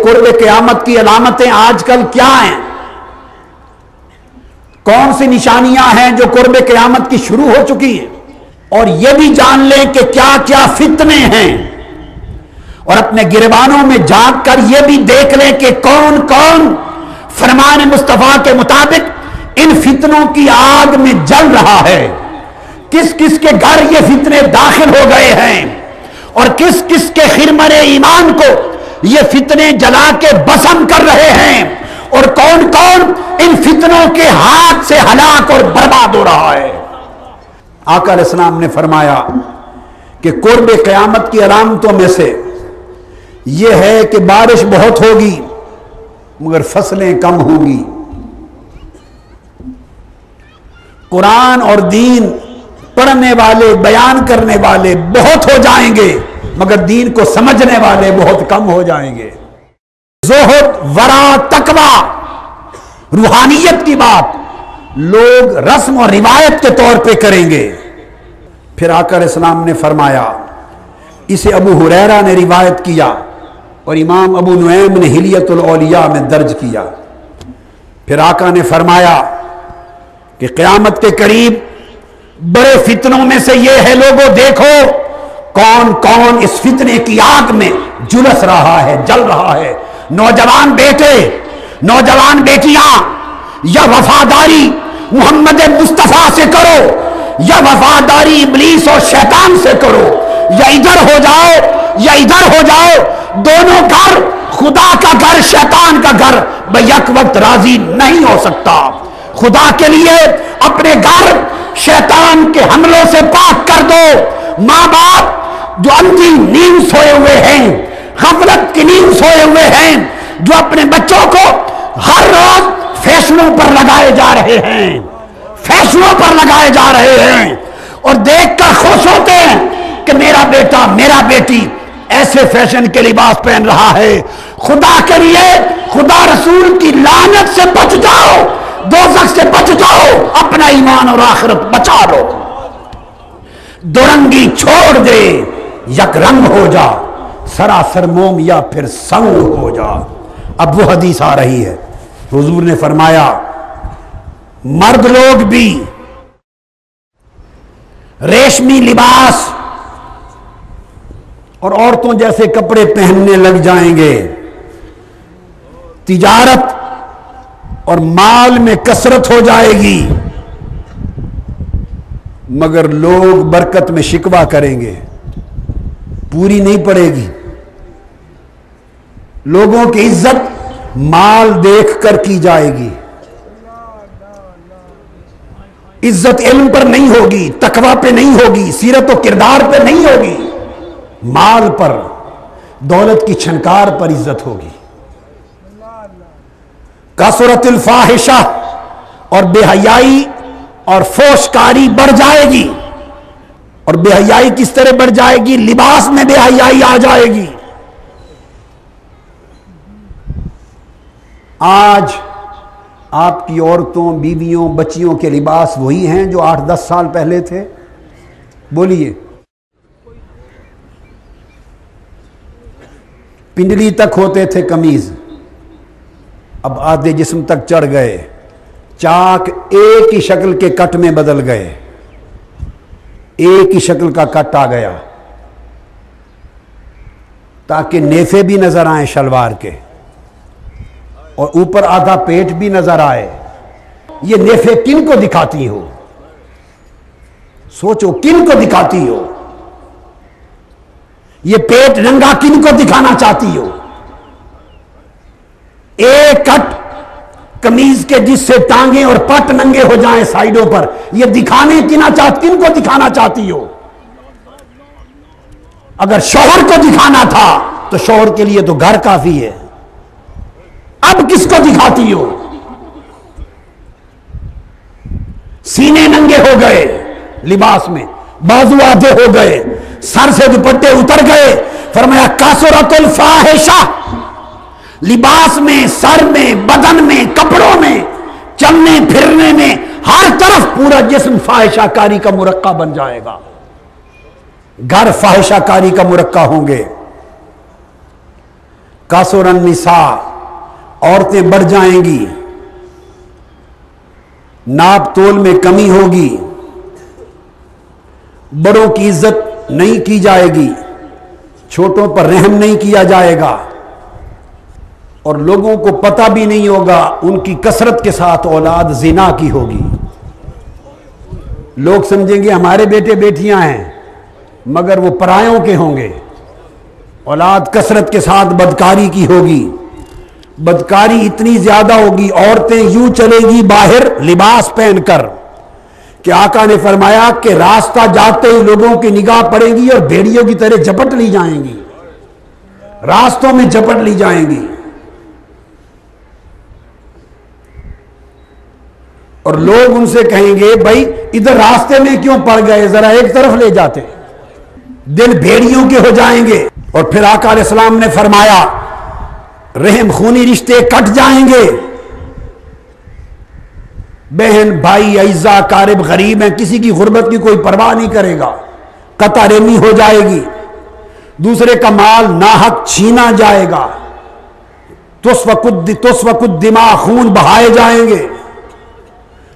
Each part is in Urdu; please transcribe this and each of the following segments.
قرب قیامت کی علامتیں آج کل کیا ہیں؟ کون سی نشانیاں ہیں جو قرب قیامت کی شروع ہو چکی ہیں؟ اور یہ بھی جان لیں کہ کیا کیا فتنے ہیں، اور اپنے گریبانوں میں جھانک کر یہ بھی دیکھ لیں کہ کون کون فرمان مصطفیٰ کے مطابق ان فتنوں کی آگ میں جل رہا ہے، کس کس کے گھر یہ فتنے داخل ہو گئے ہیں، اور کس کس کے خرمن ایمان کو یہ فتنے جلا کے بسم کر رہے ہیں، اور کون کون ان فتنوں کے ہاتھ سے ہلاک اور برباد ہو رہا ہے۔ آقا علیہ السلام نے فرمایا کہ قرب قیامت کی علامتوں میں سے یہ ہے کہ بارش بہت ہوگی مگر فصلیں کم ہوں گی، قرآن اور دین پڑھنے والے بیان کرنے والے بہت ہو جائیں گے مگر دین کو سمجھنے والے بہت کم ہو جائیں گے۔ زہد، ورع، تقویٰ، روحانیت کی بات لوگ رسم اور روایت کے طور پہ کریں گے۔ پھر آقا علیہ السلام نے فرمایا، اسے ابو ہریرہ نے روایت کیا اور امام ابو نعیم نے حلیۃ الاولیاء میں درج کیا۔ پھر آقا نے فرمایا کہ قیامت کے قریب بڑے فتنوں میں سے یہ ہے، لوگوں دیکھو کون کون اس فتنے کی آگ میں جلس رہا ہے، جل رہا ہے۔ نوجوان بیٹے، نوجوان بیٹیاں، یا وفاداری محمد مصطفیٰ سے کرو یا وفاداری ابلیس اور شیطان سے کرو، یا ادھر ہو جاؤ یا ادھر ہو جاؤ، دونوں گھر، خدا کا گھر شیطان کا گھر بیک وقت راضی نہیں ہو سکتا۔ خدا کے لیے اپنے گھر شیطان کے حملوں سے پاک کر دو۔ ماں باپ جو اندھی نیند سوئے ہوئے ہیں، غفلت کی نیند سوئے ہوئے ہیں، جو اپنے بچوں کو ہر روز فیشنوں پر لگائے جا رہے ہیں، فیشنوں پر لگائے جا رہے ہیں، اور دیکھ کر خوش ہوتے ہیں کہ میرا بیٹا میرا بیٹی ایسے فیشن کے لباس پہن رہا ہے۔ خدا کے لیے خدا رسول کی لعنت سے بچ جاؤ، دوزخ سے بچ جاؤ، اپنا ایمان اور آخرت بچا لو۔ دورنگی چھوڑ دے، یک رنگ ہو جا، سراسر موم یا پھر سنگ ہو جا۔ اب وہ حدیث آ رہی ہے، حضور نے فرمایا مرد لوگ بھی ریشمی لباس اور عورتوں جیسے کپڑے پہننے لگ جائیں گے، تجارت اور مال میں کثرت ہو جائے گی، مگر لوگ برکت میں شکوہ کریں گے، پوری نہیں پڑے گی۔ لوگوں کی عزت مال دیکھ کر کی جائے گی، عزت علم پر نہیں ہوگی، تقویٰ پہ نہیں ہوگی، سیرت و کردار پہ نہیں ہوگی، مال پر، دولت کی چھنکار پر عزت ہوگی۔ کثرت الفاحشہ، اور بے حیائی اور فحش کاری بڑھ جائے گی۔ اور بے حیائی کس طرح بڑھ جائے گی؟ لباس میں بے حیائی آ جائے گی۔ آج آپ کی عورتوں، بیویوں، بچیوں کے لباس وہی ہیں جو 8-10 سال پہلے تھے؟ بولیے۔ پنڈلی تک ہوتے تھے قمیض، اب آدھے جسم تک چڑھ گئے، چاک ایک ہی شکل کے کٹ میں بدل گئے، ایک ہی شکل کا کٹ آ گیا تاکہ نیفے بھی نظر آئیں شلوار کے، اور اوپر آدھا پیٹ بھی نظر آئے۔ یہ نیفے کن کو دکھاتی ہو؟ سوچو، کن کو دکھاتی ہو؟ یہ پیٹ ننگا کن کو دکھانا چاہتی ہو؟ ایک کٹ قمیض کے جس سے ٹانگیں اور پٹ ننگے ہو جائیں سائیڈوں پر، یہ دکھانے کن کو دکھانا چاہتی ہو؟ اگر شوہر کو دکھانا تھا تو شوہر کے لیے تو گھر کافی ہے، اب کس کو دکھاتی ہو؟ سینے ننگے ہو گئے لباس میں، بازو آدھے ہو گئے، سر سے دوپٹے اتر گئے۔ فرمایا کثرت الفاحشہ، لباس میں، سر میں، بدن میں، کپڑوں میں، چلنے پھرنے میں، ہر طرف پورا جسم فاحشہ کاری کا مرقع بن جائے گا، گھر فاحشہ کاری کا مرقع ہوں گے۔ کاسر النساء، عورتیں بڑھ جائیں گی، ناپ تول میں کمی ہوگی، بڑوں کی عزت نہیں کی جائے گی، چھوٹوں پر رحم نہیں کیا جائے گا، اور لوگوں کو پتہ بھی نہیں ہوگا ان کی کثرت کے ساتھ اولاد زنا کی ہوگی۔ لوگ سمجھیں گے ہمارے بیٹے بیٹیاں ہیں مگر وہ پرایوں کے ہوں گے۔ اولاد کثرت کے ساتھ بدکاری کی ہوگی، بدکاری اتنی زیادہ ہوگی، عورتیں یوں چلے گی باہر لباس پہن کر کہ آقا نے فرمایا کہ راستہ جاتے ہی لوگوں کی نگاہ پڑے گی اور بھیڑیوں کی طرح جھپٹ لی جائیں گی، راستوں میں جھپٹ لی جائیں گی، اور لوگ ان سے کہیں گے بھائی ادھر راستے میں کیوں پڑ گئے، ذرا ایک طرف لے جاتے، دل بھیڑیوں کے ہو جائیں گے۔ اور پھر آقا علیہ السلام نے فرمایا رحم خونی رشتے کٹ جائیں گے، بہن بھائی اعزا قارب غریب ہیں، کسی کی غربت کی کوئی پرواہ نہیں کرے گا، قطع رحمی ہو جائے گی، دوسرے کا مال ناحق چھینا جائے گا، تسفک الدماء، خون بہائے جائیں گے،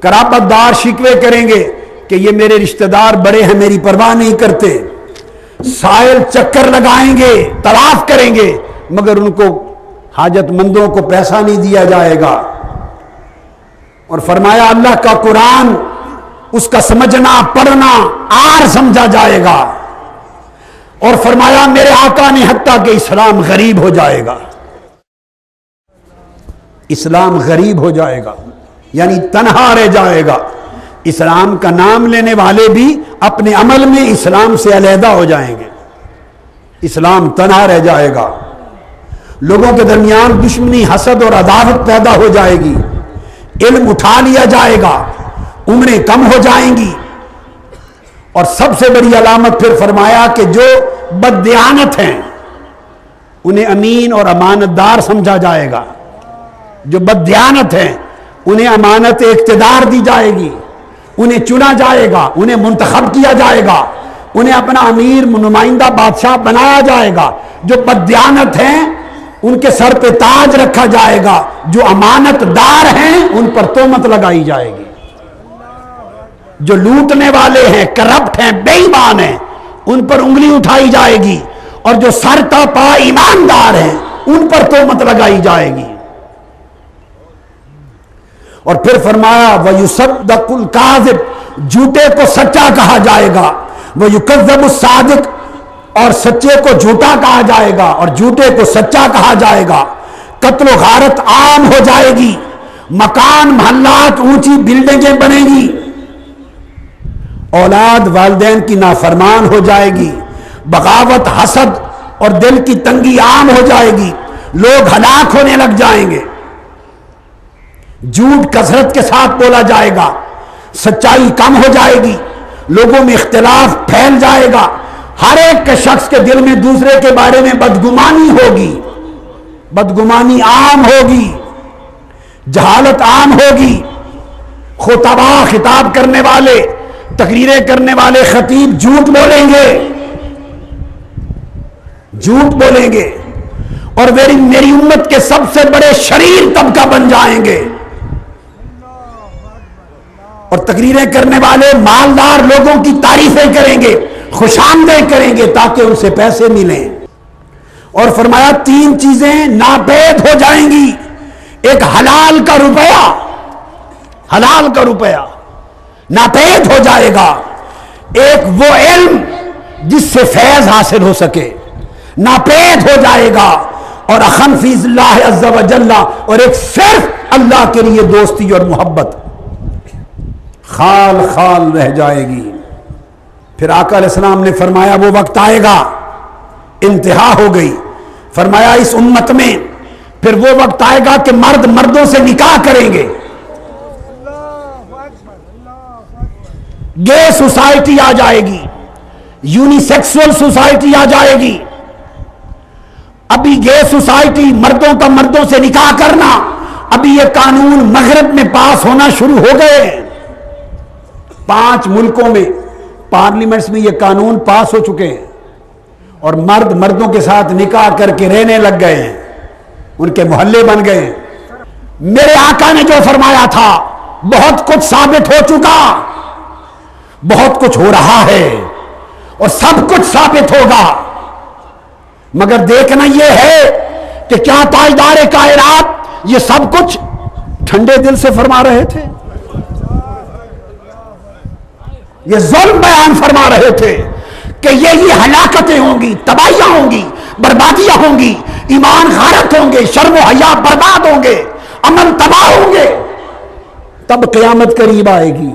قرابت دار شکوے کریں گے کہ یہ میرے رشتہ دار بڑے ہیں میری پرواہ نہیں کرتے، سائل چکر لگائیں گے، طواف کریں گے مگر ان کو حاجت مندوں کو پیسہ نہیں دیا جائے گا۔ اور فرمایا اللہ کا قرآن اس کا سمجھنا پڑھنا آر سمجھا جائے گا، اور فرمایا میرے آقا نے حتیٰ کہ اسلام غریب ہو جائے گا، اسلام غریب ہو جائے گا یعنی تنہا رہ جائے گا، اسلام کا نام لینے والے بھی اپنے عمل میں اسلام سے علیحدہ ہو جائیں گے، اسلام تنہا رہ جائے گا، لوگوں کے درمیان دشمنی حسد اور عداوت پیدا ہو جائے گی، علم اٹھا لیا جائے گا، عمریں کم ہو جائیں گی، اور سب سے بڑی علامت پھر فرمایا کہ جو بددیانت ہیں انہیں امین اور امانت دار سمجھا جائے گا، جو بددیانت ہیں انہیں امانت اقتدار دی جائے گی، انہیں چنا جائے گا، انہیں منتخب کیا جائے گا، انہیں اپنا امیر نمائندہ بادشاہ بنایا جائے گا، جو بددیانت ہیں ان کے سر پہ تاج رکھا جائے گا، جو امانت دار ہیں ان پر تہمت لگائی جائے گی، جو لوٹنے والے ہیں کرپٹ ہیں بے ایمان ہیں ان پر انگلی اٹھائی جائے گی، اور جو سر تا پا ایماندار ہیں ان پر تہمت لگائی جائے گی۔ اور پھر فرمایا وَيُصَدَّقُ الْكَاذِبُ، جھوٹے کو سچا کہا جائے گا، وَيُكَذَّبُ الصَّادِقُ، اور سچے کو جھوٹا کہا جائے گا اور جھوٹے کو سچا کہا جائے گا، قتل و غارت عام ہو جائے گی، مکان محلات اونچی بلڈنگیں بنیں گی، اولاد والدین کی نافرمان ہو جائے گی، بغاوت حسد اور دل کی تنگی عام ہو جائے گی، لوگ ہلاک ہونے لگ جائیں گے، جھوٹ کثرت کے ساتھ بولا جائے گا، سچائی کم ہو جائے گی، لوگوں میں اختلاف پھیل جائے گا، ہر ایک کے شخص کے دل میں دوسرے کے بارے میں بدگمانی ہوگی، بدگمانی عام ہوگی، جہالت عام ہوگی، خطبہ خطاب کرنے والے تقریریں کرنے والے خطیب جھوٹ بولیں گے، جھوٹ بولیں گے، اور میری امت کے سب سے بڑے شریر طبقہ بن جائیں گے، اور تقریریں کرنے والے مالدار لوگوں کی تعریفیں کریں گے، خوش آمدید کریں گے تاکہ ان سے پیسے ملیں۔ اور فرمایا 3 چیزیں ناپید ہو جائیں گی، ایک حلال کا روپیہ، حلال کا روپیہ ناپید ہو جائے گا، ایک وہ علم جس سے فیض حاصل ہو سکے ناپید ہو جائے گا، اور اخن فی اللہ عز و جل، اور ایک صرف اللہ کے لیے دوستی اور محبت خال خال رہ جائے گی۔ پھر آقا علیہ السلام نے فرمایا وہ وقت آئے گا، انتہا ہو گئی، فرمایا اس امت میں پھر وہ وقت آئے گا کہ مرد مردوں سے نکاح کریں گے، گے سوسائٹی آ جائے گی، یونی سیکسول سوسائٹی آ جائے گی۔ ابھی گے سوسائٹی مردوں کا مردوں سے نکاح کرنا، ابھی یہ قانون مغرب میں پاس ہونا شروع ہو گئے ہیں، 5 ملکوں میں پارلیمنٹس میں یہ قانون پاس ہو چکے ہیں، اور مرد مردوں کے ساتھ نکاح کر کے رہنے لگ گئے ہیں۔ ان کے محلے بن گئے. میرے آقا نے جو فرمایا تھا بہت کچھ ثابت ہو چکا، بہت کچھ ہو رہا ہے اور سب کچھ ثابت ہوگا، مگر دیکھنا یہ ہے کہ کیا تاجدار کائنات یہ سب کچھ ٹھنڈے دل سے فرما رہے تھے؟ یہ ظلم بیان فرما رہے تھے کہ یہ ہلاکتیں ہوں گی، تباہیاں ہوں گی، بربادیاں ہوں گی، ایمان غارت ہوں گے، شرم و حیا برباد ہوں گے، امن تباہ ہوں گے، تب قیامت قریب آئے گی.